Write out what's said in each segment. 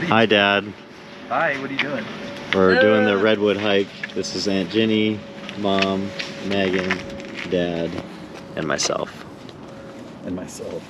Hi, Dad. Hi, what are you doing? We're doing the Redwood hike. This is Aunt Ginny, Mom, Megan, Dad, and myself. And myself.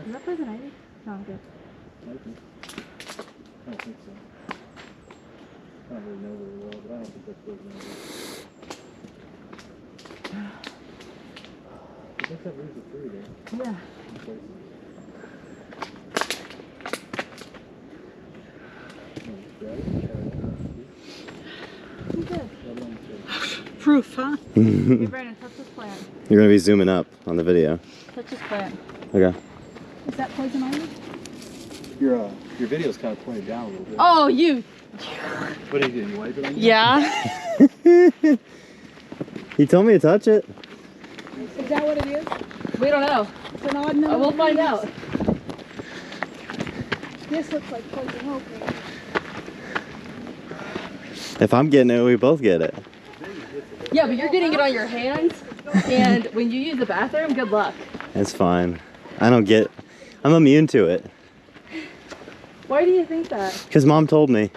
Is that poison ivy? No, I'm good. Might be. I don't think so. I don't really know very well, but I don't think that's poison ivy. I guess that leaves the tree there. Yeah. I'm good. Proof, huh? Hey, Brandon, touch this plant. You're gonna be zooming up on the video. Touch this plant. Okay. Is that poison ivy? Your video's kind of pointed down a little bit. Oh, you. What do? You wipe it on you? Yeah. He told me to touch it. Is that what it is? We don't know. It's an odd number. We'll find out. This looks like poison oak. If I'm getting it, we both get it. Yeah, but you're getting it on your hands, and when you use the bathroom, good luck. It's fine. I'm immune to it. Why do you think that? Because Mom told me.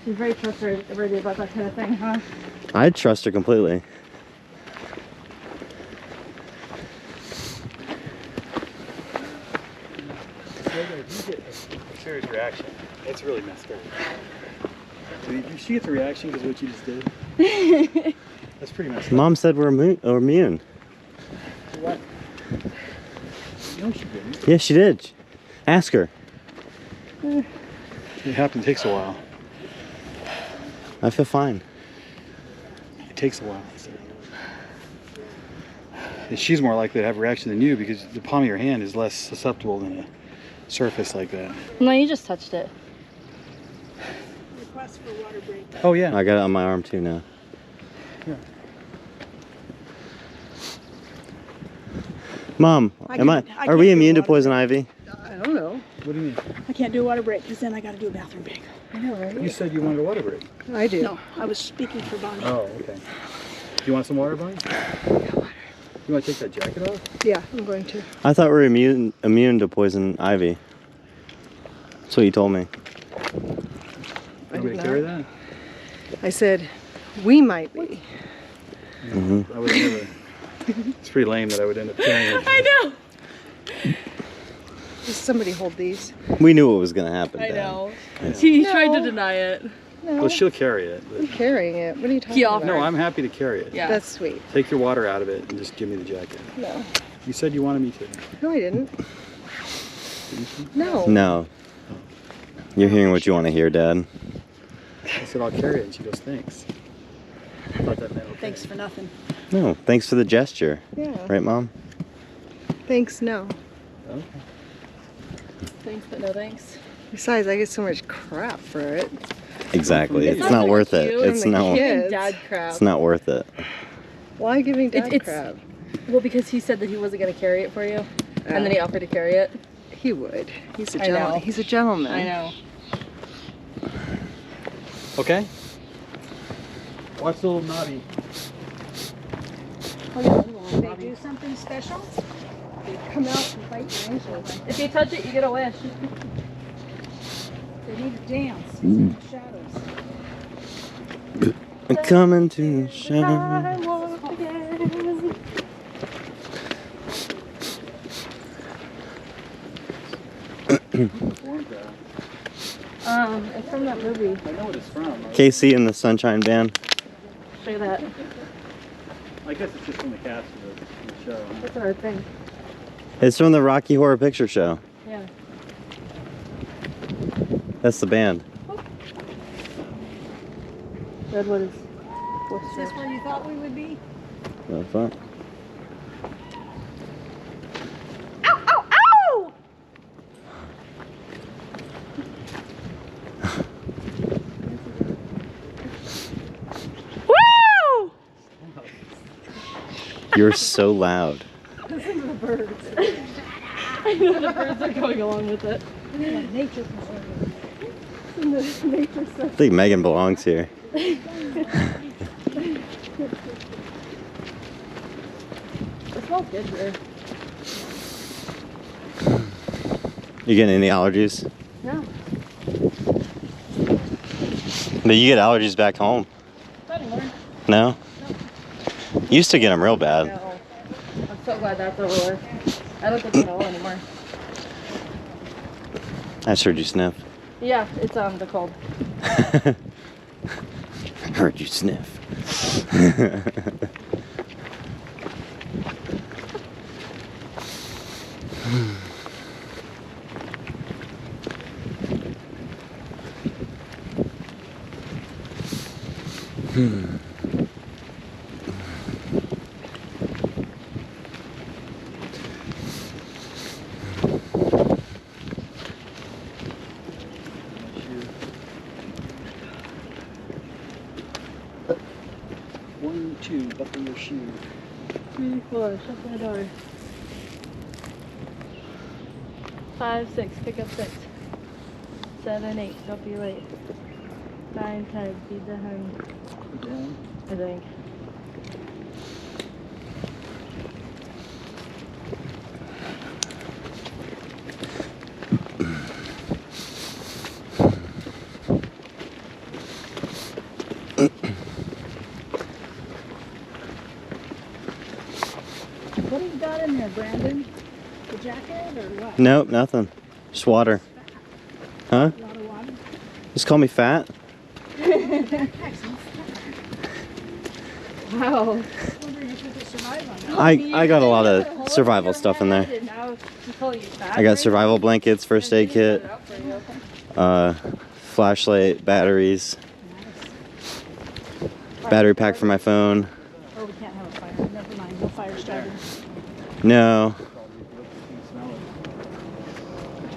She's very trustworthy about that kind of thing, huh? I trust her completely. If you get a serious reaction, it's really messed up. So if she gets a reaction because of what you just did, that's pretty messed up. Mom said we're immune. What? No, she didn't. Yeah, she did. Ask her. It happens. It takes a while. I feel fine. It takes a while. So. And she's more likely to have a reaction than you because the palm of your hand is less susceptible than a surface like that. No, you just touched it. Request for water break. Oh yeah. I got it on my arm too now. Yeah. Mom, are we immune to poison ivy? I don't know. What do you mean? I can't do a water break because then I got to do a bathroom break. I know, right? You said you wanted a water break. I do. No, I was speaking for Bonnie. Oh, okay. Do you want some water, Bonnie? You want to take that jacket off? Yeah, I'm going to. I thought we were immune to poison ivy. That's what you told me. I Want me did to carry not. that? I said, we might be. Mm-hmm. I would never. It's pretty lame that I would end up carrying it. I know. Does somebody hold these? We knew what was gonna happen. I Dad. know. It's- He No. tried to deny it. No, Well, she'll carry it. I'm carrying it. What are you talking He about? offered. No, I'm happy to carry it. Yeah. That's sweet. Take your water out of it and just give me the jacket. No. You said you wanted me to. No, I didn't. Didn't you? No. No. You're hearing what you want to hear, Dad. I said I'll carry it, and she goes, thanks. I thought that meant okay. Thanks for nothing. No, thanks for the gesture. Yeah. Right, Mom? Thanks, no. Okay. Thanks, but no thanks. Besides, I get so much crap for it. Exactly. It's It's not not worth it. cute. It's From the no. kids. Dad crap. It's not worth it. Why giving Dad It's- crap? Well, because he said that he wasn't gonna carry it for you, and then he offered to carry it. He would. He's a I know. gentleman. He's a gentleman. I know. Okay? Watch the little naughty. They do something special? They come out and fight your ankles. If you touch it, you get a wish. They need to dance. It's in the shadows. Coming to shine. I walk again. It's from that movie. I know what it's from. Casey and the Sunshine Band. Show that. I guess it's just from the cast of the show. Huh? That's what I think. It's from the Rocky Horror Picture Show. Yeah. That's the band. Redwood is Is this where you thought we would be? That's fun. Ow! Ow! Ow! Woo! You're so loud. Listen to the birds. I know the birds are going along with it. Yeah, nature preserve. And the nature I stuff. think Megan belongs here. It smells good here. You getting any allergies? No. But you get allergies back home. Not anymore. No? You used to get them real bad. No. I'm so glad that's over with. I don't get it at all anymore. I just heard you sniff. Yeah, it's the cold. Heard you sniff. One, two, buckle your shoe. 3, 4, shut the door. 5, 6, pick up 6. 7, 8, don't be late. 9, 10, feed the hen. Down. I think. What do you got in there, Brandon? The jacket or what? Nope, nothing. Just water. Huh? A lot of water? Just call me fat? Wow. I'm wondering if you could survive on that. I got a lot of survival stuff in there. I got survival blankets, first aid kit, flashlight, batteries, battery pack for my phone. Oh, we can't have a fire. Never mind. No fire starter. No.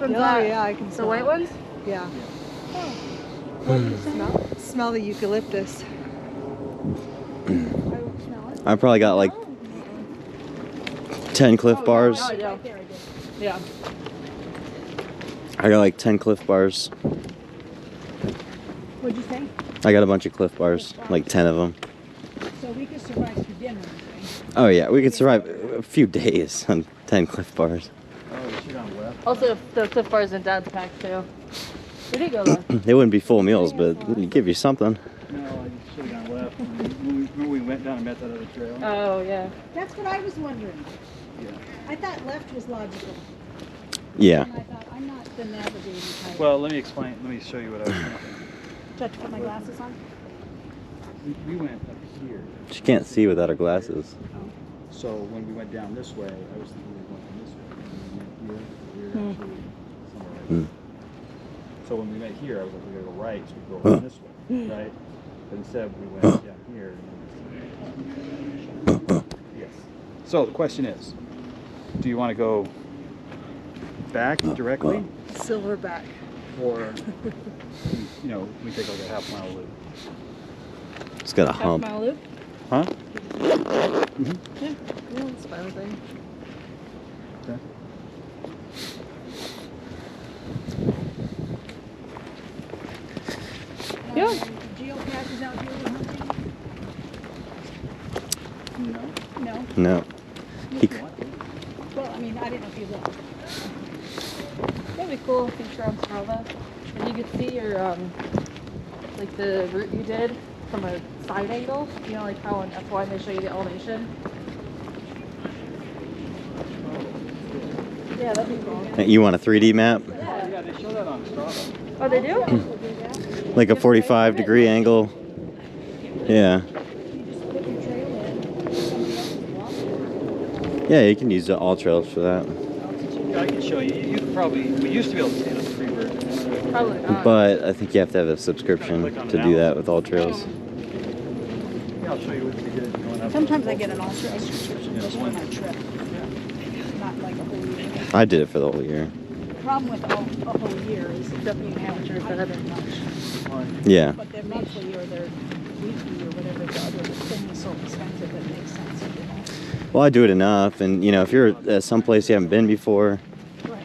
Yeah, yeah, I can The smell white it. ones? Yeah. What do you smell? Smell the eucalyptus. I don't smell it. I probably got like 10 Cliff Bars. Oh, yeah. Right there, I did. Yeah. I got like 10 Cliff Bars. What'd you say? I got a bunch of Cliff Bars, like 10 of them. So we could survive through dinner, okay? Oh yeah, we could survive a few days on 10 Cliff Bars. Oh, you should on left. Also, the Cliff Bars in Dad's pack, too. Where did he go, though? They wouldn't be full meals, but it'd give you something. No, I should have gone left. When we went down and met that other trail. Oh, yeah. That's what I was wondering. Yeah. I thought left was logical. Yeah. And I thought, I'm not the navigator type. Well, let me explain. Let me show you what I was thinking. I have to put my glasses on? We went up here. She can't see without her glasses. So when we went down this way, I was thinking we were going this way. When we went here, we were actually somewhere right Hmm. So when we went here, I was like, we gotta go right, so we go around this way, right? But instead, we went down here. Yes. So the question is, do you want to go back directly, Silverback. or you know, we take like a half-mile loop? It's got a Half hump. mile loop. Huh? Yeah, that's fine with me. Okay. Yeah. Geocaches out here with hunting? No. No. He, Well, I mean, I didn't know if you looked. That'd be cool if you were on Strava. And you could see your, like the route you did from a side angle. You know, like how on F1 they show you the elevation. Yeah, that'd be cool. you want a 3D map? Yeah, they show that on Strava. Oh, they do? Like a 45-degree angle? Yeah. You just put your trail in, somebody else's block. Yeah, you can use the all trails for that. Yeah, I can show you. You could probably. We used to be able to see it on the free version. Probably not. But I think you have to have a subscription to do that with all trails. Yeah, I'll show you what we did going up. Sometimes I get an ultra subscription just for my trip. Not like a whole year. I did it for the whole year. The problem with a whole year is it doesn't even have insurance that other much. Yeah. But their monthly or their weekly or whatever the other thing is so expensive that it makes sense. Well, I do it enough, and you know, if you're at some place you haven't been before,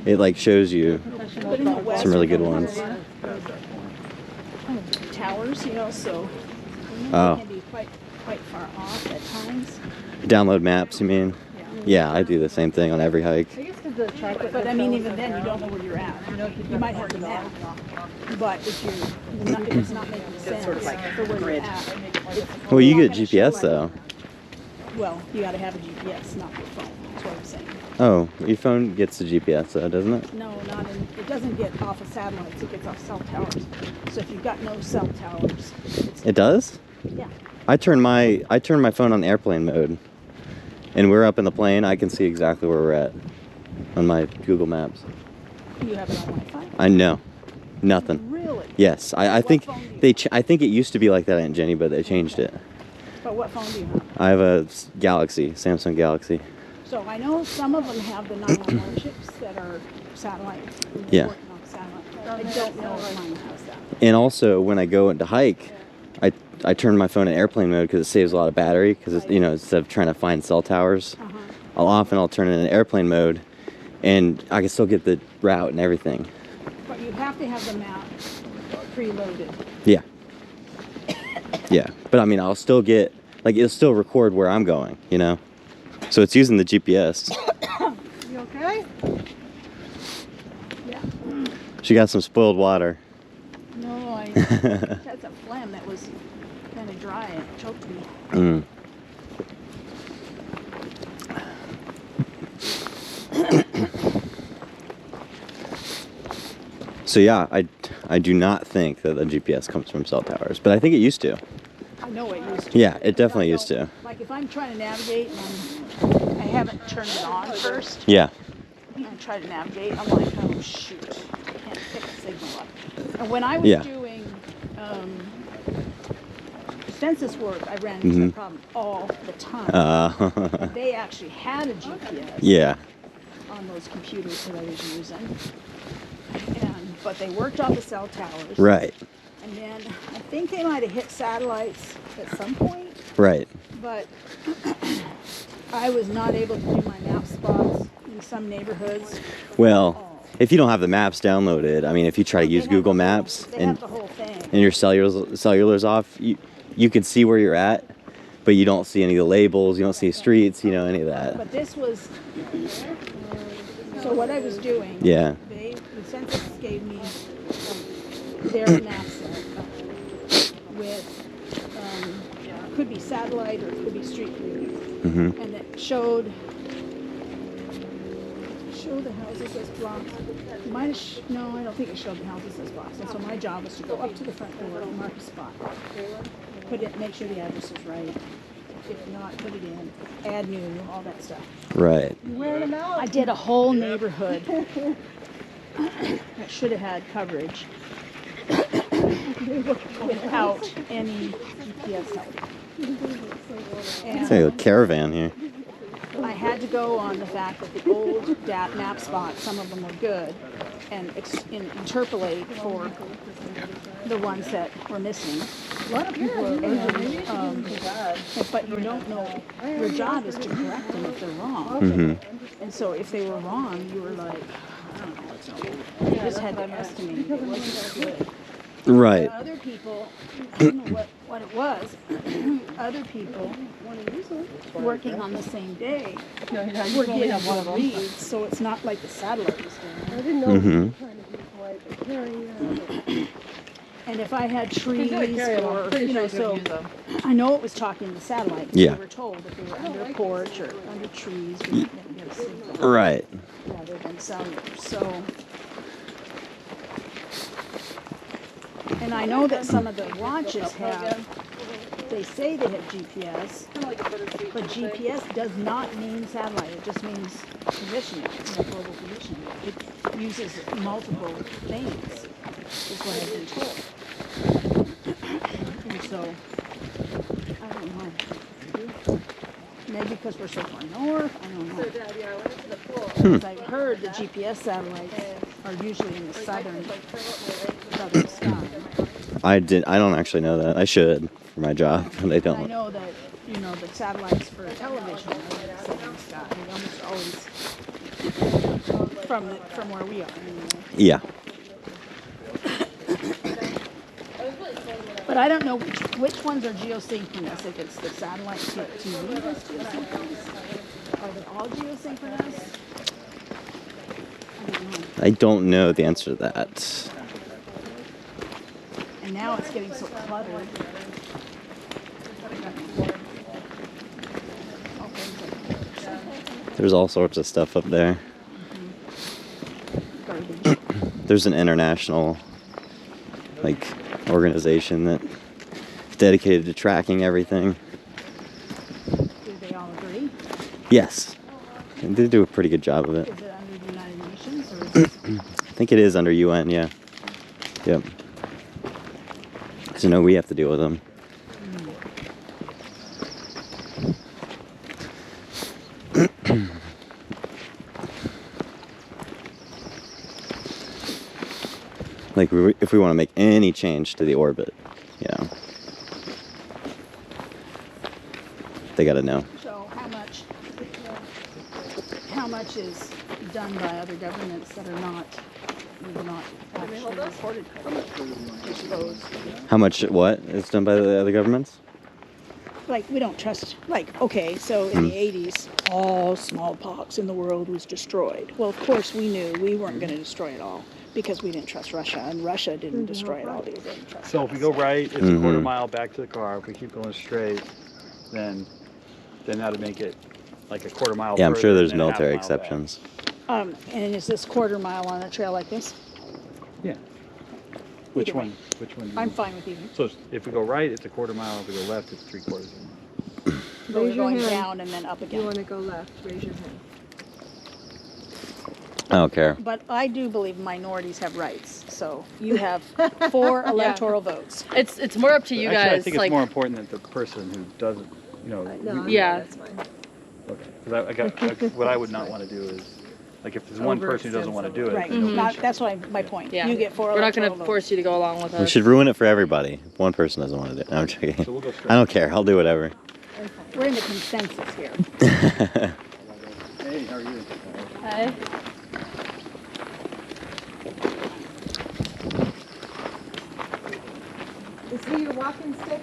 it like shows you But in the West, some really good we have ones. towers, you know, so Oh. it can be quite far off at times. Download maps, you mean? Yeah, I do the same thing on every hike. I guess because the chocolate. But I mean, even then, you don't know where you're at. You might have the map, but if it's not making sense for where you're at, Well, you get GPS though. well, you got to have a GPS, not your phone. That's what I'm saying. Oh, your phone gets the GPS though, doesn't it? No, not in. It doesn't get off of satellites. It gets off cell towers. So if you've got no cell towers, It does? yeah. I turn my phone on airplane mode, and we're up in the plane. I can see exactly where we're at on my Google Maps. You have it on Wi-Fi. I know, nothing. Really? Yes, I What think phone do you they. I think it used to be like that, Aunt Jenny, but they changed it. But what phone do you have? I have a Galaxy, Samsung Galaxy. So I know some of them have the 911 chips that are satellite. Yeah. Working off satellite. I don't know if mine has that. And also, when I go to hike, I turn my phone in airplane mode because it saves a lot of battery. Because you know, instead of trying to find cell towers, I'll turn it in airplane mode, and I can still get the route and everything. But you have to have the map preloaded. Yeah. Yeah, but I mean, I'll still get it'll still record where I'm going. You know, so it's using the GPS. You okay? Yeah. She got some spoiled water. No, I had some phlegm that was kind of dry and it choked me. Mm. So yeah, I do not think that the GPS comes from cell towers, but I think it used to. I know it used to. Yeah, it definitely used to. Like if I'm trying to navigate and I haven't turned it on first Yeah. and try to navigate, I'm like, oh shoot, I can't pick a signal up. And when I was Yeah. doing census work, I ran into that problem all the time. They actually had a GPS Yeah. on those computers that I was using. But they worked off the cell towers. Right. And then I think they might have hit satellites at some point, Right. but I was not able to do my map spots in some neighborhoods. Well, if you don't have the maps downloaded, I mean, if you try to They use have Google the whole- Maps they and have the whole thing. your cellular's off, you can see where you're at, but you don't see any of the labels, you don't see streets, you know, any of that. But this was, so what I was doing, Yeah. the census gave me their map set with, could be satellite or it could be street view. Mhm. And it showed show the houses as blocks. No, I don't think it showed the houses as blocks. And so my job was to go up to the front door and mark a spot. Put it, make sure the address is right. If not, put it in. Add new, all that stuff. Right. I did a whole neighborhood that should have had coverage without any GPS help. It's like a caravan here. I had to go on the fact that the old map spots, some of them were good, and interpolate for the ones that were missing. A lot of people are, but you don't know. Your job is to correct them if they're wrong. Mm-hmm. And so if they were wrong, you were like, I don't know what's wrong. You just had to estimate. It wasn't good. Right. Other people, I don't know what it was, other people working on the same day were getting one reads, so it's not like the satellite was doing. I didn't know Mm-hmm. we were trying to be quiet, but carry And if I had trees or, Pretty you know, sure you could so use them. I know it was talking to the satellite. Yeah. We were told if they were under a porch or under trees, we didn't get a signal Right. rather than cellular. So, and I know that some of the watches have, they say they have GPS, but GPS does not mean satellite. It just means positioning, global positioning. It uses multiple things, is what I've been told. And so, I don't know. Maybe because we're so far north, I don't know. Because I've heard the GPS satellites are usually in the southern sky. I don't actually know that. I should for my job, but I I don't. know that, you know, the satellites for television are in the southern sky. They almost always from where we are. Anyway. Yeah. But I don't know which ones are geosynchronous. If it's the satellite TV that's geosynchronous, are they all geosynchronous? I don't know. I don't know the answer to that. And now it's getting so cluttered. There's all sorts of stuff up there. Garbage. There's an international organization that is dedicated to tracking everything. Do they all agree? Yes. And they do a pretty good job of it. Is it under the United Nations or is it? I think it is under UN, yeah. Yep. Because we have to deal with them. If we want to make any change to the orbit, they got to know. So how much is done by other governments that are not actually reported? Just those. How much what is done by the other governments? Like, we don't trust, okay, so in the 80s, all smallpox in the world was destroyed. Well, of course, we knew we weren't going to destroy it all because we didn't trust Russia, and Russia didn't destroy it all because they didn't trust So us. if we go right, it's a quarter mile back to the car. If we keep going straight, then that'd make it like a quarter mile. Yeah, I'm sure further there's and then a half military mile back. exceptions. And is this quarter mile on a trail like this? Yeah. Which Either way. one? Which one? I'm fine with either. So if we go right, it's a quarter mile. If we go left, it's 3/4 of a mile. But we're Raise your going hand. down and then up If you again. want to go left, raise your hand. I don't care. But I do believe minorities have rights, so you have 4 electoral votes. It's more up to you Actually, guys. I think it's more important that the person who doesn't, No, Yeah. that's fine. Okay. Because what I would not want to do is, if there's one person who doesn't want to do it, Right, then nobody should. that's my point. Yeah. You get 4 We're not electoral going to votes. force you to go along with us. We should ruin it for everybody. If one person doesn't want to do it. No, I'm joking. So we'll go straight. I don't care. I'll do whatever. We're in the consensus here. Hey, how are you? Hi. Is he your walking stick?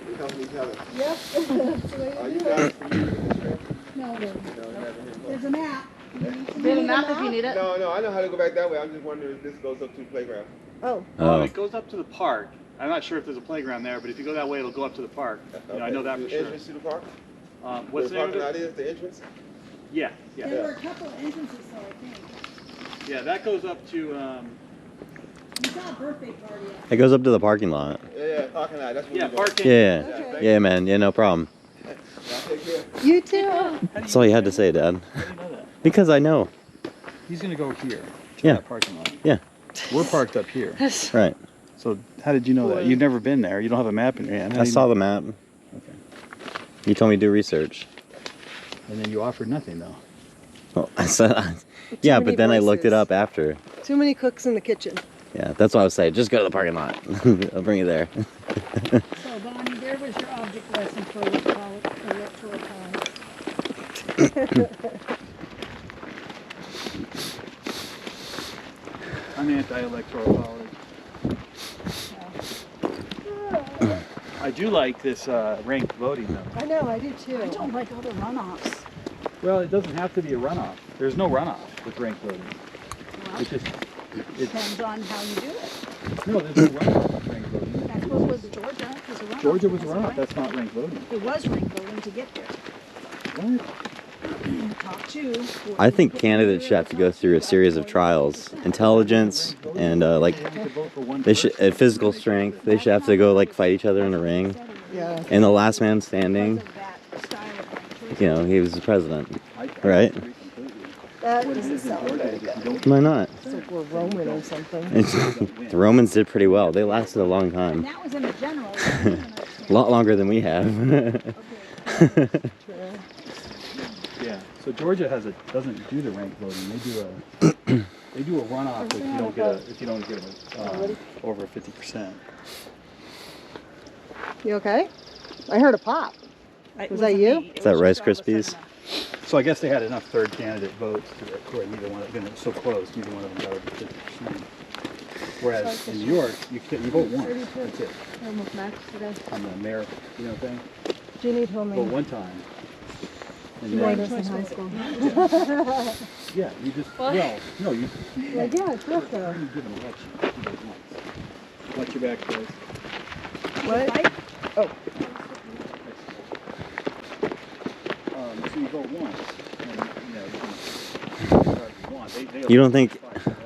We help each other. Yep. That's the way Are to you do guys it. familiar with this trip? No, No, never heard there's a map. We have a map if you need it. No, I know how to go back that way. I'm just wondering if this goes up to the playground. Oh, Oh. It goes up to the park. I'm not sure if there's a playground there, but if you go that way, it'll go up to the park. I know that The for sure. entrance to the park? What's the the name of parking it? lot is the entrance? Yeah, There yeah. were a couple of entrances, so I think. Yeah, that goes up to, You saw a birthday party. It goes up to the parking lot. Yeah, parking lot. That's what yeah, we going. parking. Yeah. Okay. Yeah, man. Yeah, no problem. Y'all take care. You too. That's all you had to say, Dad. How do you know that? Because I know. He's gonna go here. To Yeah. that parking lot. Yeah. We're parked up here. Right. So how did you know that? You've never been there. You don't have a map in your hand. How I do you saw know? the map. Okay. You told me to do research. And then you offered nothing though. Well, I said, yeah, many but then I looked it voices. up after. Too many cooks in the kitchen. Yeah, that's what I was saying. Just go to the parking lot. I'll bring you there. So Bonnie, there was your object lesson for electoral college. I'm anti-electoral college. I do like this ranked voting though. I know, I do too. I don't like all the runoffs. Well, it doesn't have to be a runoff. There's no runoff with ranked voting. Well, It's just, depends on how you do it. no, there's no runoff with ranked voting. That's what was Georgia. Was a runoff. Georgia was a It runoff. ranked- That's not ranked voting. It was ranked voting to get there. What? Top two. I think candidates should have to go through a series of trials. Intelligence and like You could vote for one they should person. physical strength. They should have to go like fight each other in a ring. Yeah. And the last man standing, Because of that style of choice. you know, he was the president. I Right. agree completely. That What it doesn't is sound Georgia very is if you good. don't Why not? It's like we're Roman or something. The Romans did pretty well. They lasted a long And time. that was in the general. A lot longer than we have. Yeah. So Georgia doesn't do the ranked voting. They do a runoff if you don't get over 50%. You okay? I heard a pop. It Was that wasn't you? me. It Is that was Rice just all of a Krispies? sudden, So I guess they had enough third candidate votes to where neither one of them, so close, neither one of them got over 50%. Whereas in New York, you vote once. That's it. Almost max today. On the mayor, thing. Jeannie told me Vote one time. And you then, wanted us in high school. yeah, you just, What? well, no, you Like, yeah, it's rough though. you give an election. You vote once. Watch your back, guys. What? Oh, So you vote once. And, You don't think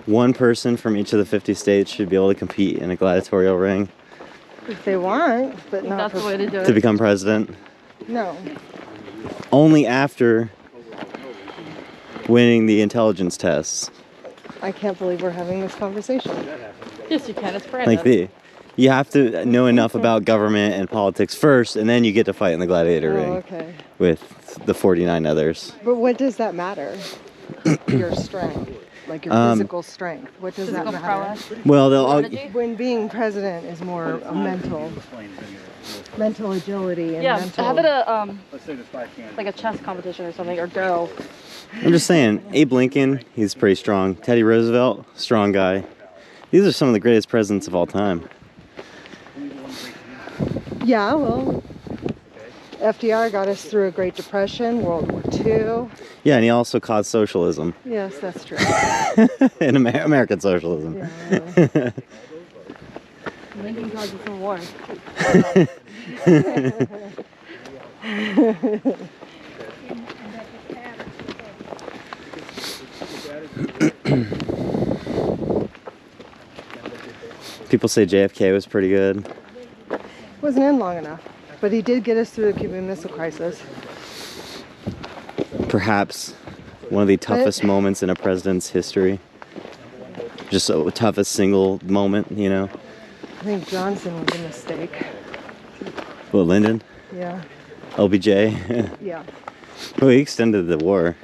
one person from each of the 50 states should be able to compete in a gladiatorial ring if they want, but not That's the way for, to do to it. become president? no. Only after winning the intelligence tests. I can't believe we're having this conversation. Yes, you can. It's Brandon. Like you have to know enough about government and politics first, and then you get to fight in the gladiator Oh, ring okay. with the 49 others. But what does that matter? Your strength, like your physical strength. What does Physical that matter? prowess. Well, they'll all, Strategy? When being president is more a mental agility and Yeah, mental. have it a Let's say there's 5 candidates. like a chess competition or something, or go. I'm just saying, Abe Lincoln, he's pretty strong. Teddy Roosevelt, strong guy. These are some of the greatest presidents of all time. Yeah, well, FDR got us through a Great Depression, World War II. Yeah, and he also caused socialism. Yes, that's true. in American socialism. Yeah. Lincoln caused some war. People say JFK was pretty good. Wasn't in long enough, but he did get us through the Cuban Missile Crisis. Perhaps one of the toughest moments in a president's history. Just the toughest single moment, you know. I think Johnson was a mistake. Well, Lyndon, Yeah, LBJ. yeah. Well, he extended the war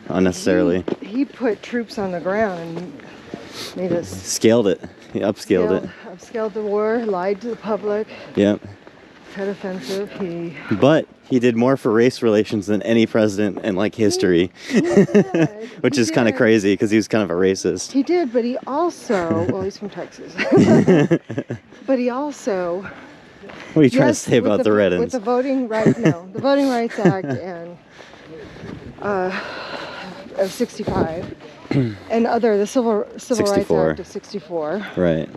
unnecessarily. He put troops on the ground and made us Scaled it. He upscaled it. upscaled the war, lied to the public, Yep. cut offensive. He But he did more for race relations than any president in like history, did. which He is kind of did. crazy because he was kind of a racist. He did, but he also, well, he's from Texas. But he also, What are you trying yes, to say about with the Red With Ends? the Voting Rights, no, the Voting Rights Act and of '65, and the Civil Rights 64. Act of '64, Right.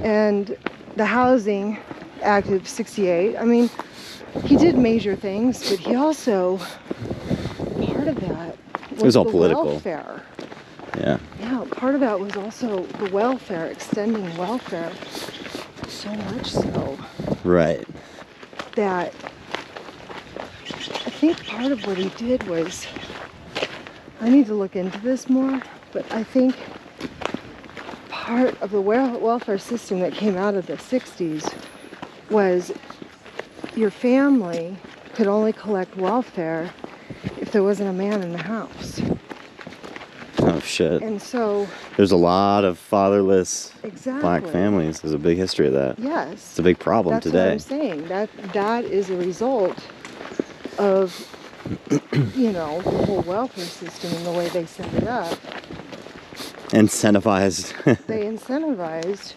and the Housing Act of '68. I mean, he did major things, but he also, part of that was all the political. welfare. Yeah. Yeah, part of that was also the welfare, extending welfare. So much so Right. that I think part of what he did was, I need to look into this more, but I think part of the welfare system that came out of the 60s was your family could only collect welfare if there wasn't a man in the house. Oh shit. And so, There's a lot of fatherless exactly. black families. There's a big history of that. Yes. It's a big problem That's today. what I'm saying. That is a result of, you know, the whole welfare system and the way they set it up. Incentivized. They incentivized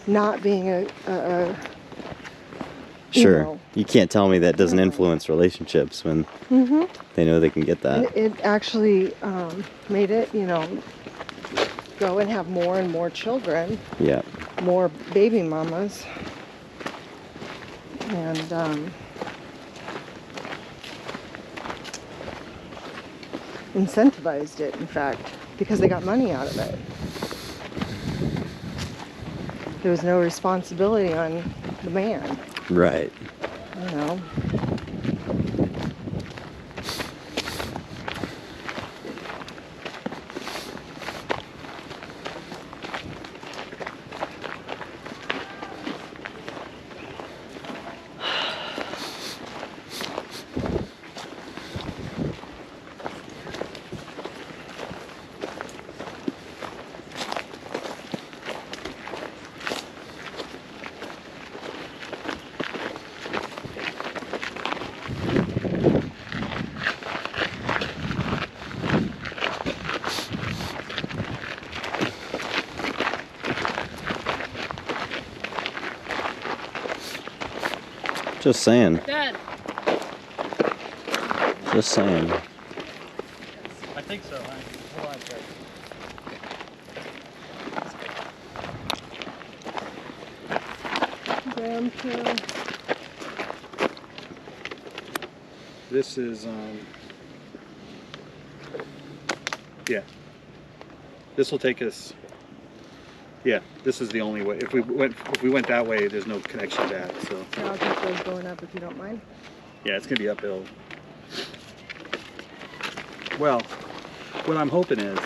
not being a Sure. know. You can't tell me that doesn't influence relationships when they know they can get that. It actually made it, you know, go and have more and more children, Yeah. more baby mamas, and incentivized it, in fact, because they got money out of it. There was no responsibility on the man, Right. you know. Just saying. Dad. Just saying. I think so. Hold on a second. This is yeah. This will take us. Yeah, this is the only way. If we went that way, there's no connection back. So I'll keep those going up if you don't mind. yeah, it's gonna be uphill. Well, what I'm hoping is,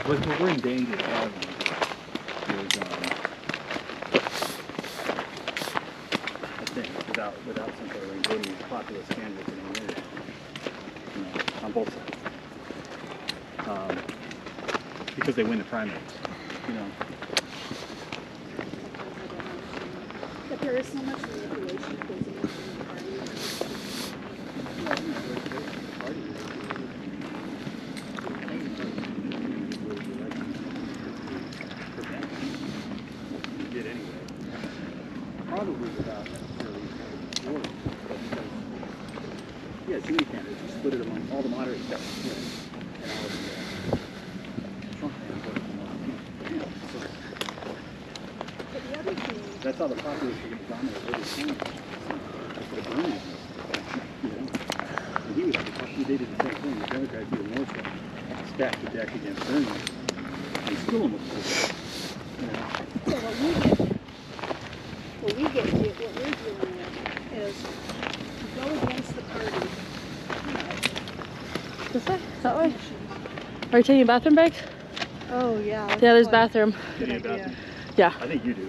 what we're in danger of having is, I think, without some sort of including populist candidates in the area, you know, on both sides, because they win the primaries, you know. But there is so much manipulation that goes into the Did anyway. Probably without necessarily order, but because yeah, too many candidates. You split it among all the moderate stuff, and all the Trump fans voted for more. So But the other thing, that's how the populists are going to dominate every time. That's what Bernie is. You know, and he did the same thing. The Democrats even more so stacked the deck against Bernie, and still almost pulled it. You know. so what we're dealing with is to go against the party. This way? That way? Are you taking a bathroom break? Oh, yeah. Yeah, there's bathroom. Good idea. Yeah. I think you do.